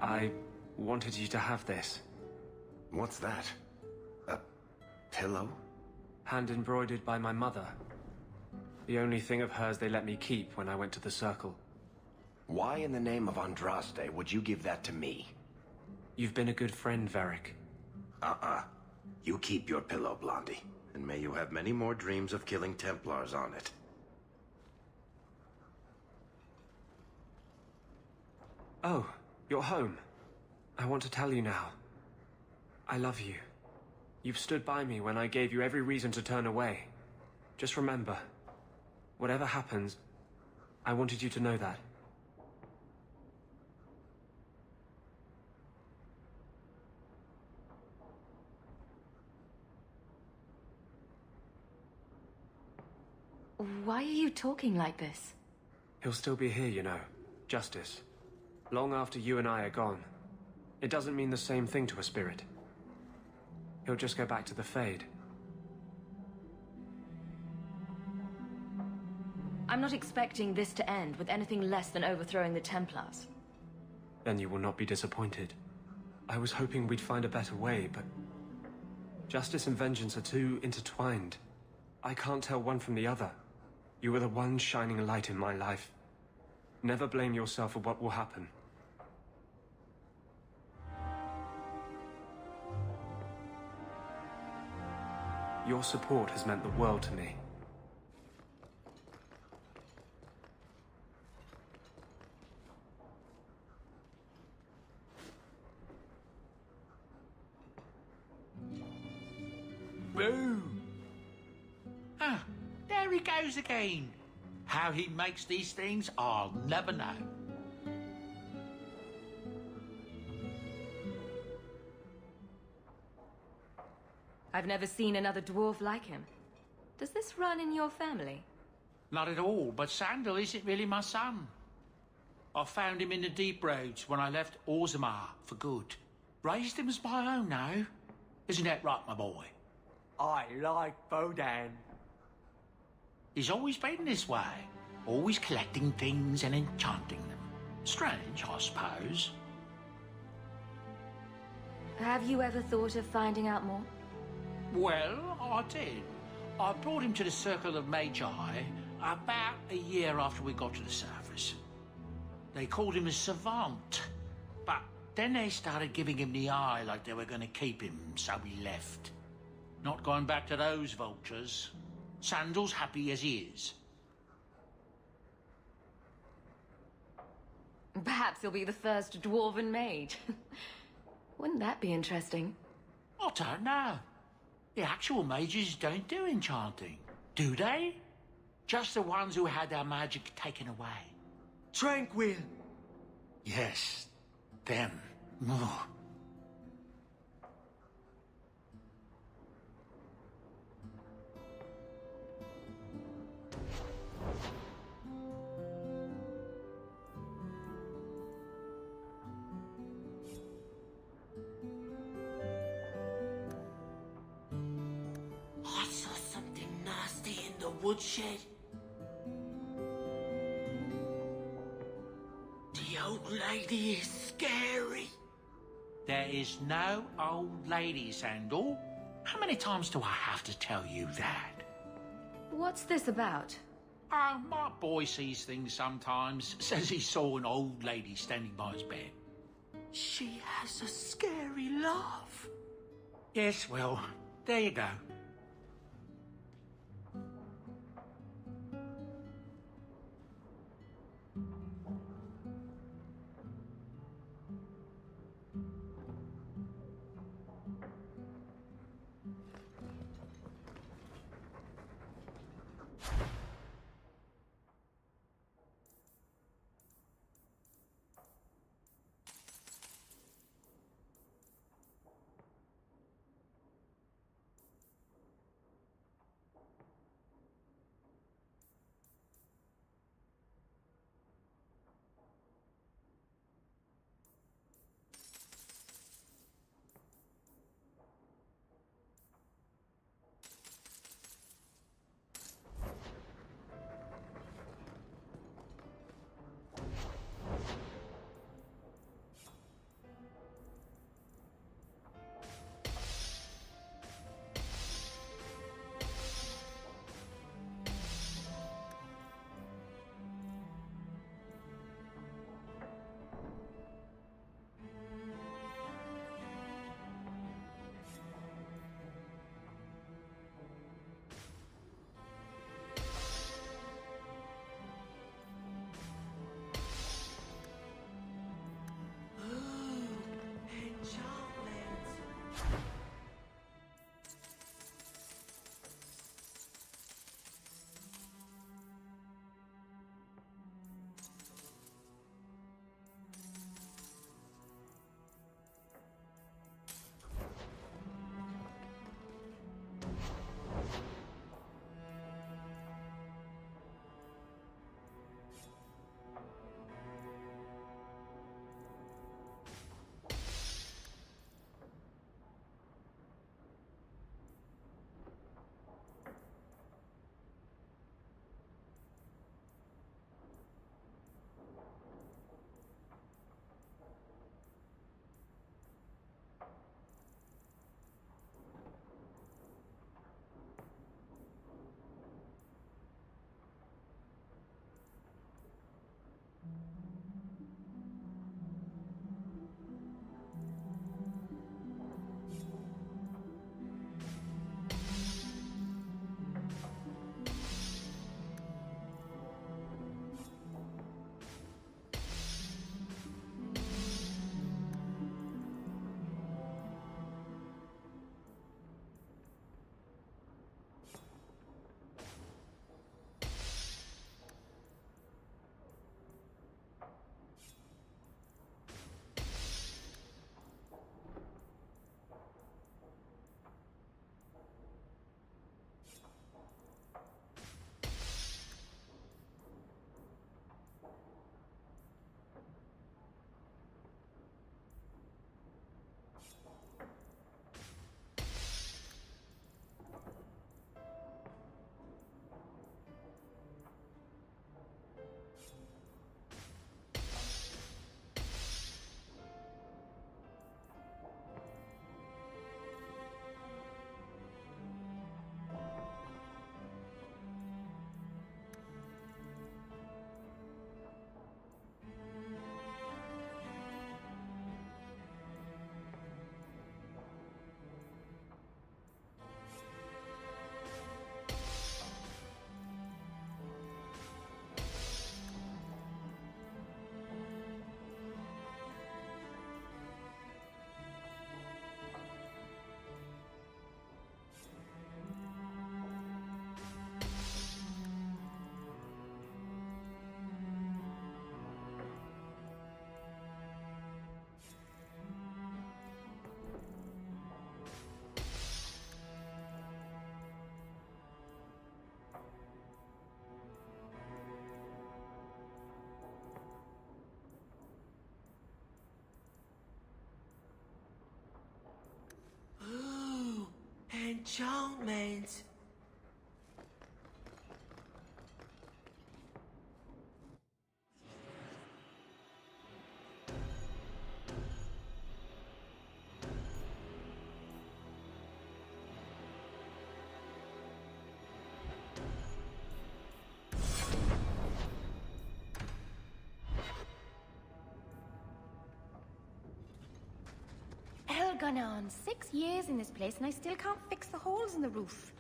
I wanted you to have this. What's that? A pillow? Hand embroidered by my mother. The only thing of hers they let me keep when I went to the Circle. Why in the name of Andraste would you give that to me? You've been a good friend, Varric. You keep your pillow, Blondie. And may you have many more dreams of killing Templars on it. Oh, you're home. I want to tell you now. I love you. You've stood by me when I gave you every reason to turn away. Just remember, whatever happens, I wanted you to know that. Why are you talking like this? He'll still be here, you know. Justice. Long after you and I are gone. It doesn't mean the same thing to a spirit. He'll just go back to the Fade. I'm not expecting this to end with anything less than overthrowing the Templars. Then you will not be disappointed. I was hoping we'd find a better way, but... justice and vengeance are too intertwined. I can't tell one from the other. You are the one shining light in my life. Never blame yourself for what will happen. Your support has meant the world to me. Boo! Ah, there he goes again. How he makes these things, I'll never know. I've never seen another dwarf like him. Does this run in your family? Not at all, but Sandal isn't really my son. I found him in the deep roads when I left Orzammar for good. Raised him as my own now. Isn't that right, my boy? I like Bodan. He's always been this way. Always collecting things and enchanting them. Strange, I suppose. Have you ever thought of finding out more? Well, I did. I brought him to the Circle of Mage about a year after we got to the surface. They called him a savant, but then they started giving him the eye like they were going to keep him, so he left. Not going back to those vultures. Sandal's happy as he is. Perhaps he'll be the first dwarven mage. Wouldn't that be interesting? I don't know. The actual mages don't do enchanting, do they? Just the ones who had their magic taken away. Tranquil. Yes, them. Oh. I saw something nasty in the woodshed. The old lady is scary. There is no old lady, Sandal. How many times do I have to tell you that? What's this about? Oh, my boy sees things sometimes. Says he saw an old lady standing by his bed. She has a scary laugh. Yes, well, there you go. Ciao, Mage. Gone on 6 years in this place and I still can't fix the holes in the roof.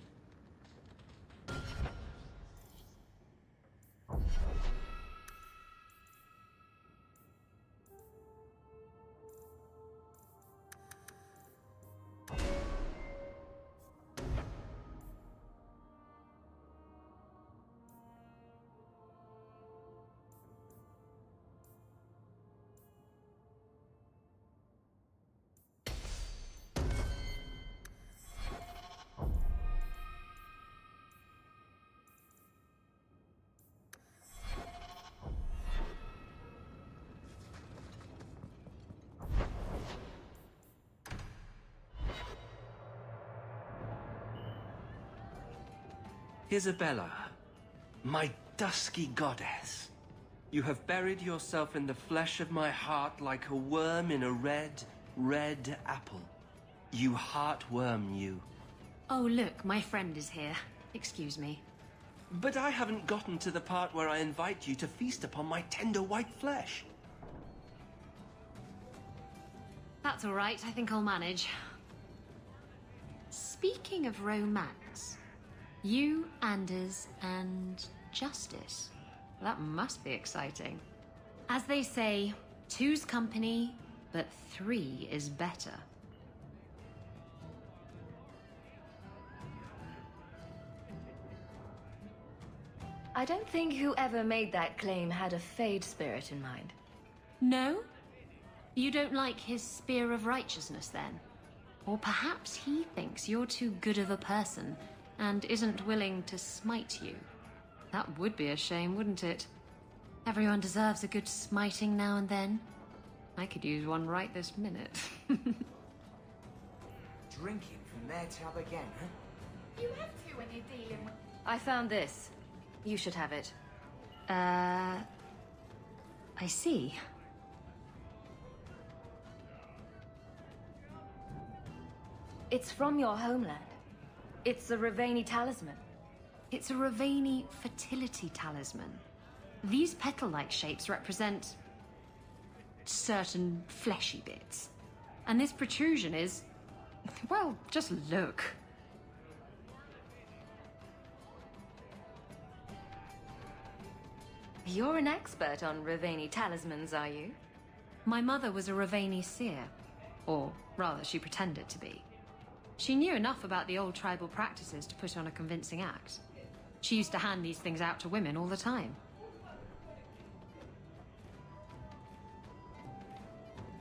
Isabella, my dusky goddess, you have buried yourself in the flesh of my heart like a worm in a red apple. You heartworm, you. Oh, look, my friend is here. Excuse me. But I haven't gotten to the part where I invite you to feast upon my tender white flesh. That's all right. I think I'll manage. Speaking of romance, you, Anders, and Justice. That must be exciting. As they say, two's company, but 3 is better. I don't think whoever made that claim had a Fade spirit in mind. No? You don't like his spear of righteousness, then? Or perhaps he thinks you're too good of a person and isn't willing to smite you. That would be a shame, wouldn't it? Everyone deserves a good smiting now and then. I could use one right this minute. Drinking from their tub again, huh? You have to when you're dealing with... I found this. You should have it. I see. It's from your homeland. It's a Ravani talisman. It's a Ravani fertility talisman. These petal-like shapes represent certain fleshy bits. And this protrusion is... well, just look. You're an expert on Ravani talismans, are you? My mother was a Ravani seer. Or rather, she pretended to be. She knew enough about the old tribal practices to put on a convincing act. She used to hand these things out to women all the time.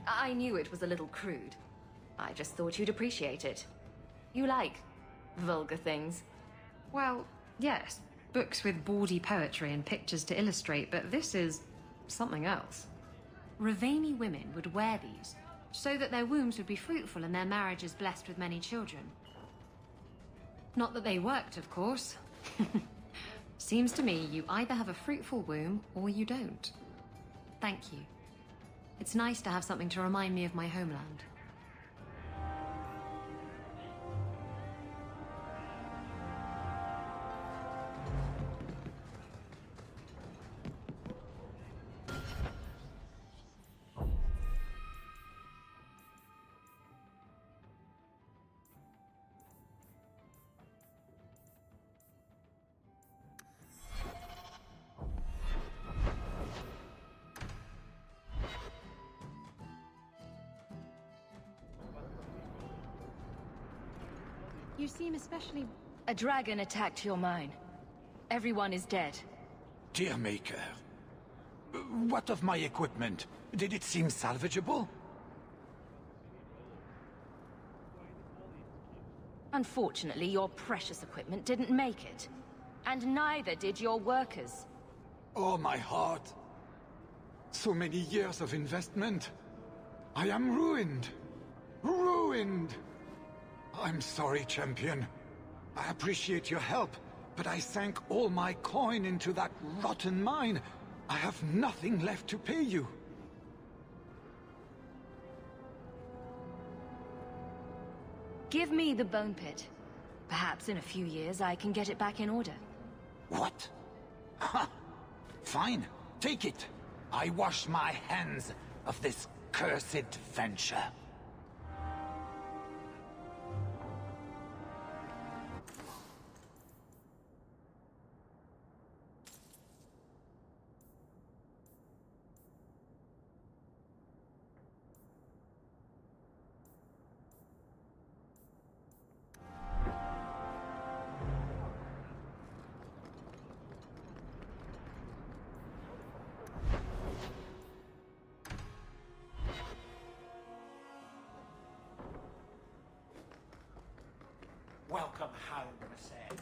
I knew it was a little crude. I just thought you'd appreciate it. You like vulgar things. Well, yes. Books with bawdy poetry and pictures to illustrate, but this is something else. Ravani women would wear these so that their wombs would be fruitful and their marriages blessed with many children. Not that they worked, of course. Seems to me you either have a fruitful womb or you don't. Thank you. It's nice to have something to remind me of my homeland. You seem especially... A dragon attacked your mine. Everyone is dead. Dear Maker, what of my equipment? Did it seem salvageable? Unfortunately, your precious equipment didn't make it. And neither did your workers. Oh, my heart. So many years of investment. I am ruined. Ruined! I'm sorry, champion. I appreciate your help, but I sank all my coin into that rotten mine. I have nothing left to pay you. Give me the bone pit. Perhaps in a few years I can get it back in order. What? Ha! Fine, take it. I wash my hands of this cursed venture. Welcome home, Sam.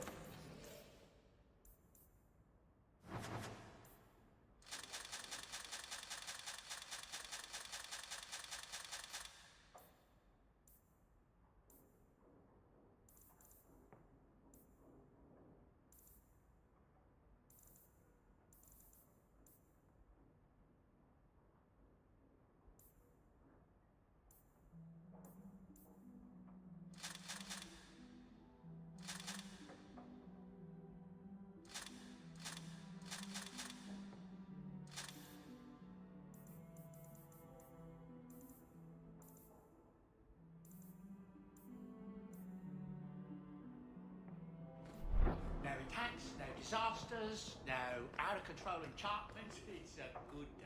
No attacks, no disasters, no out-of-control enchantments. It's a good day.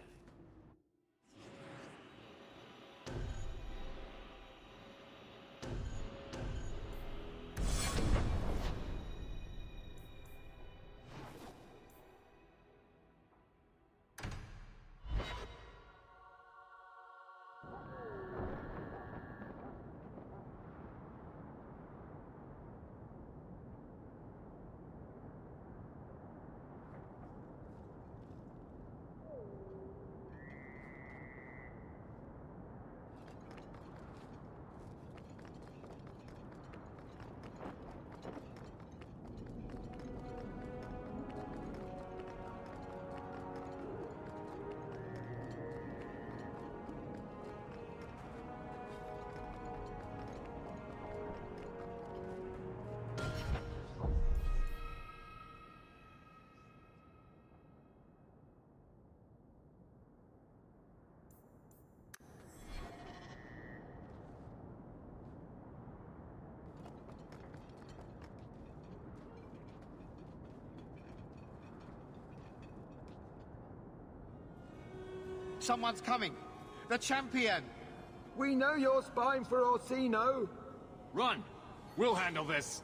Someone's coming. The champion. We know you're spying for Orsino. Run! We'll handle this.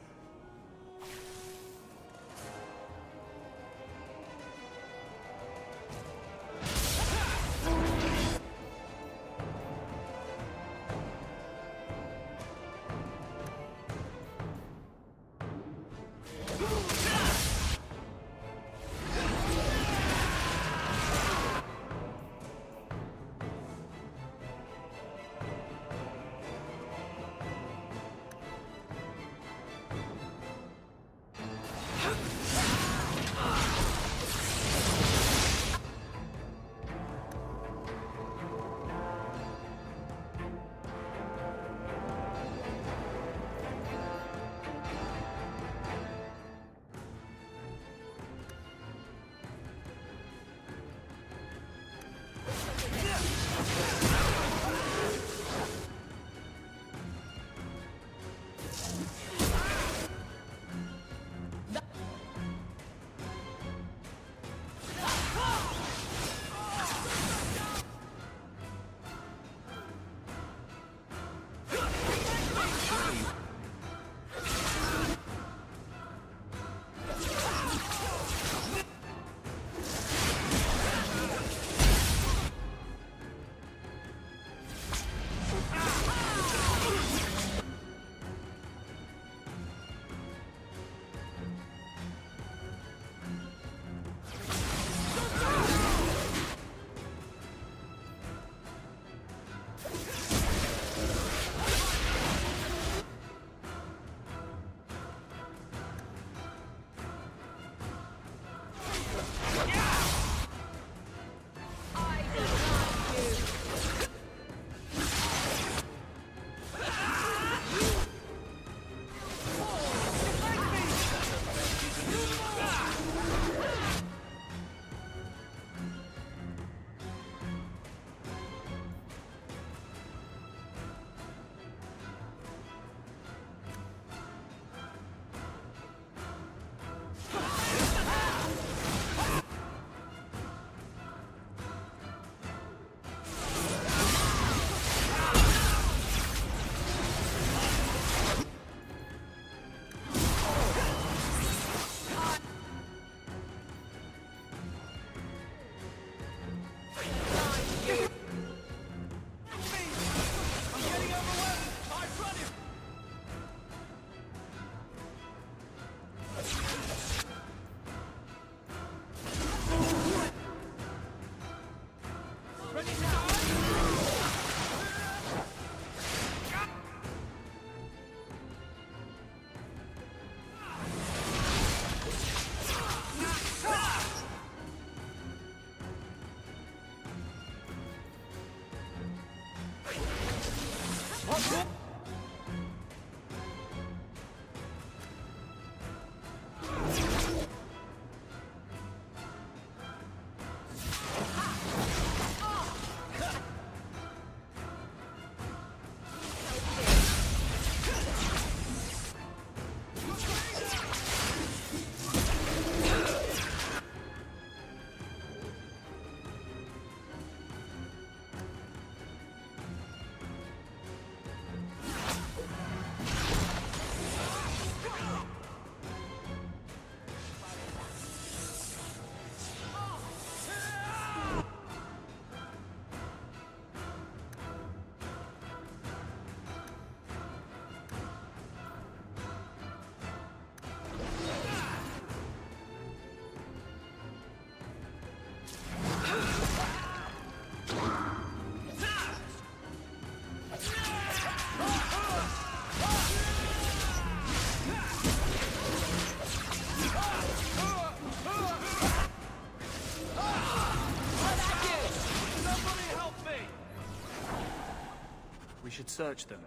search them.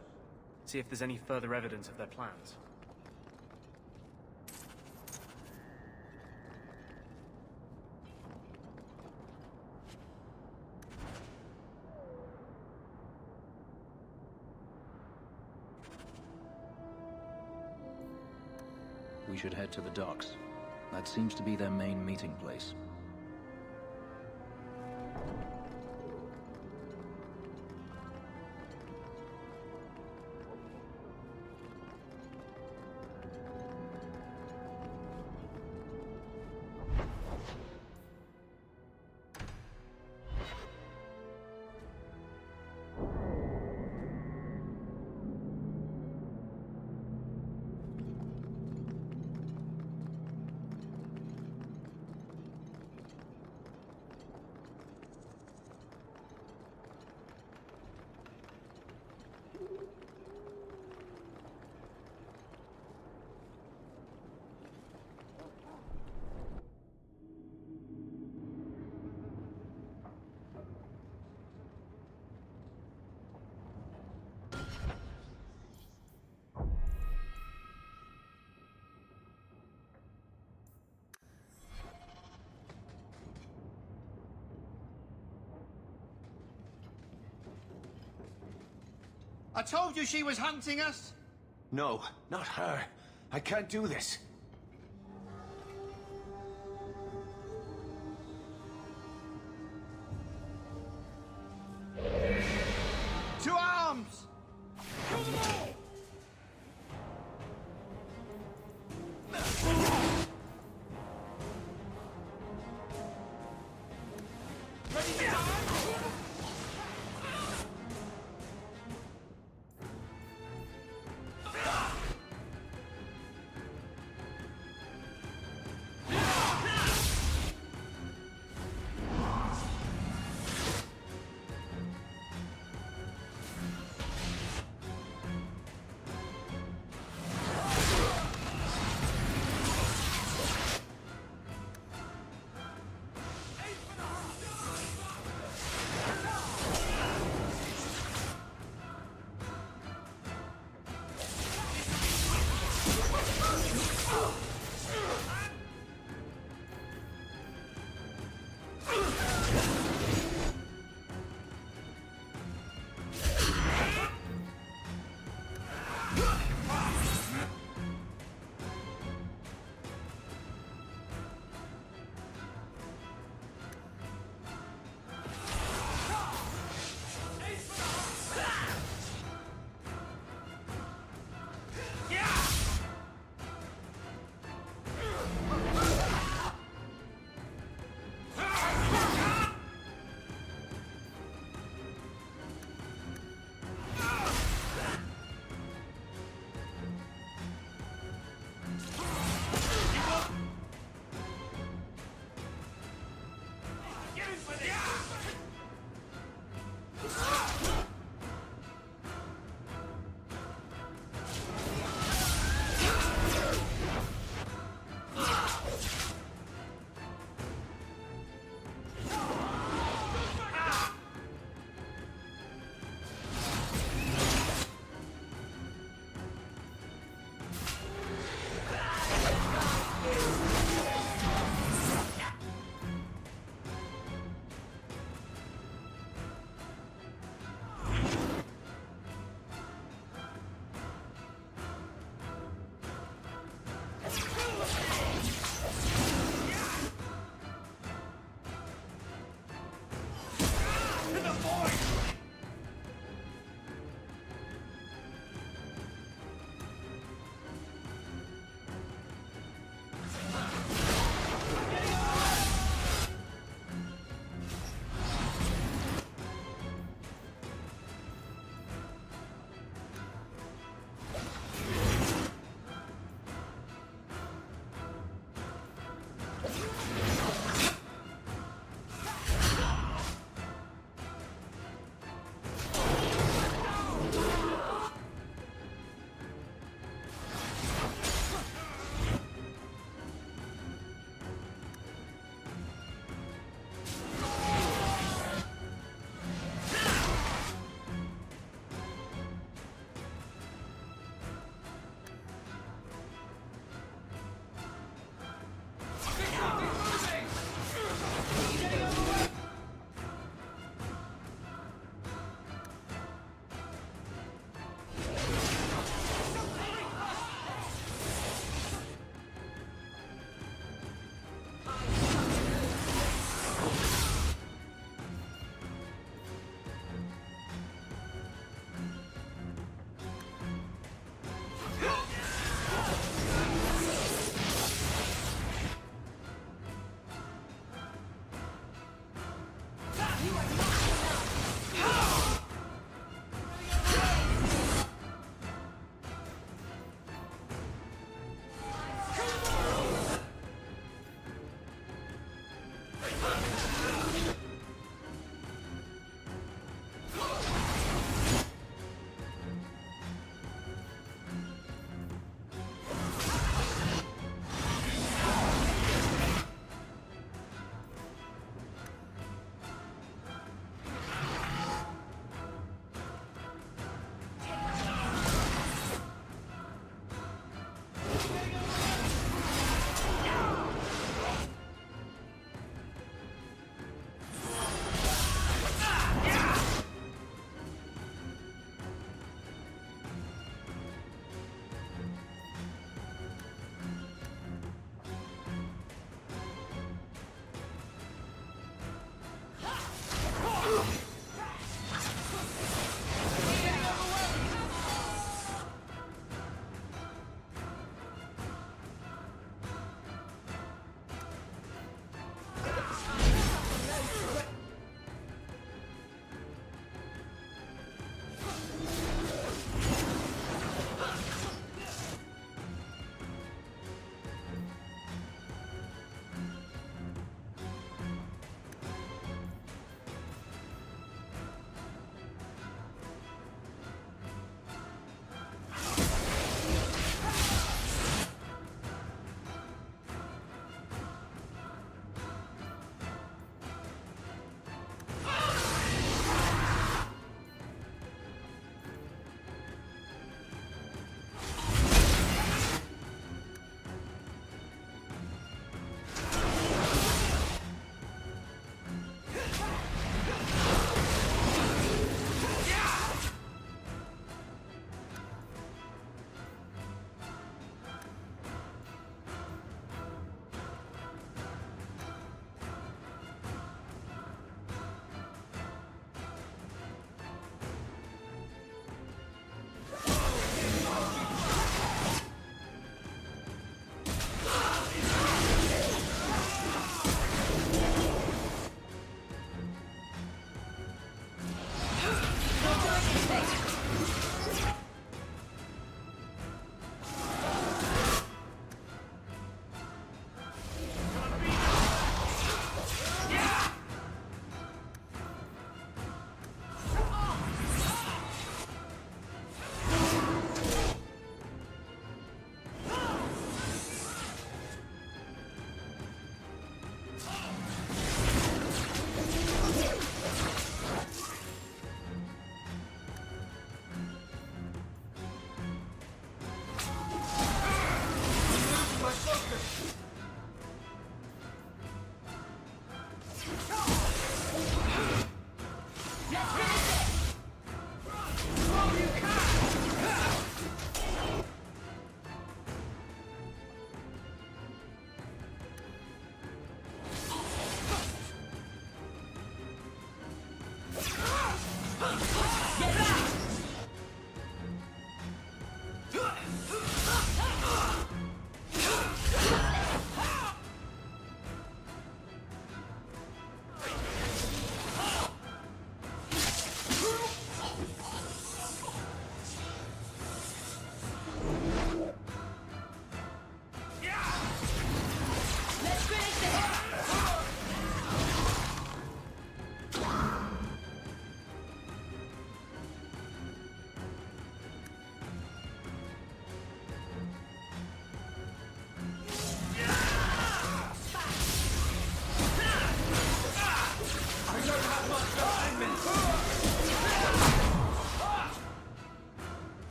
See if there's any further evidence of their plans. We should head to the docks. That seems to be their main meeting place. I told you she was hunting us! No, not her. I can't do this. To arms!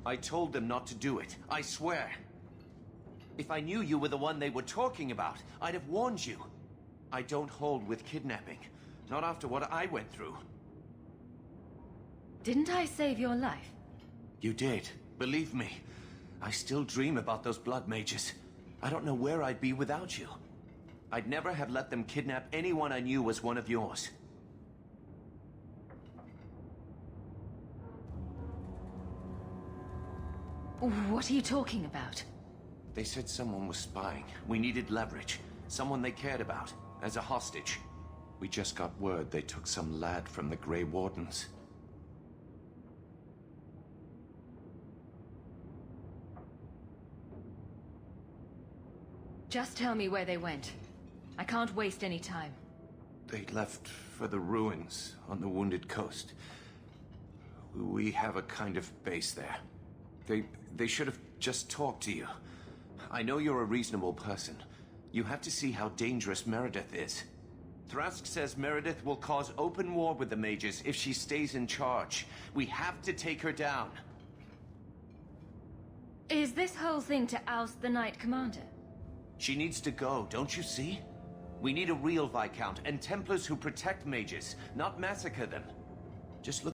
I told them not to do it, I swear. If I knew you were the one they were talking about, I'd have warned you. I don't hold with kidnapping. Not after what I went through. Didn't I save your life? You did. Believe me. I still dream about those blood mages. I don't know where I'd be without you. I'd never have let them kidnap anyone I knew was one of yours. What are you talking about? They said someone was spying. We needed leverage. Someone they cared about. As a hostage. We just got word they took some lad from the Grey Wardens. Just tell me where they went. I can't waste any time. They left for the ruins on the Wounded Coast. We have a kind of base there. They should have just talked to you. I know you're a reasonable person. You have to see how dangerous Meredith is. Thrask says Meredith will cause open war with the mages if she stays in charge. We have to take her down. Is this whole thing to oust the Knight Commander? She needs to go, don't you see? We need a real Viscount and Templars who protect mages, not massacre them. Just look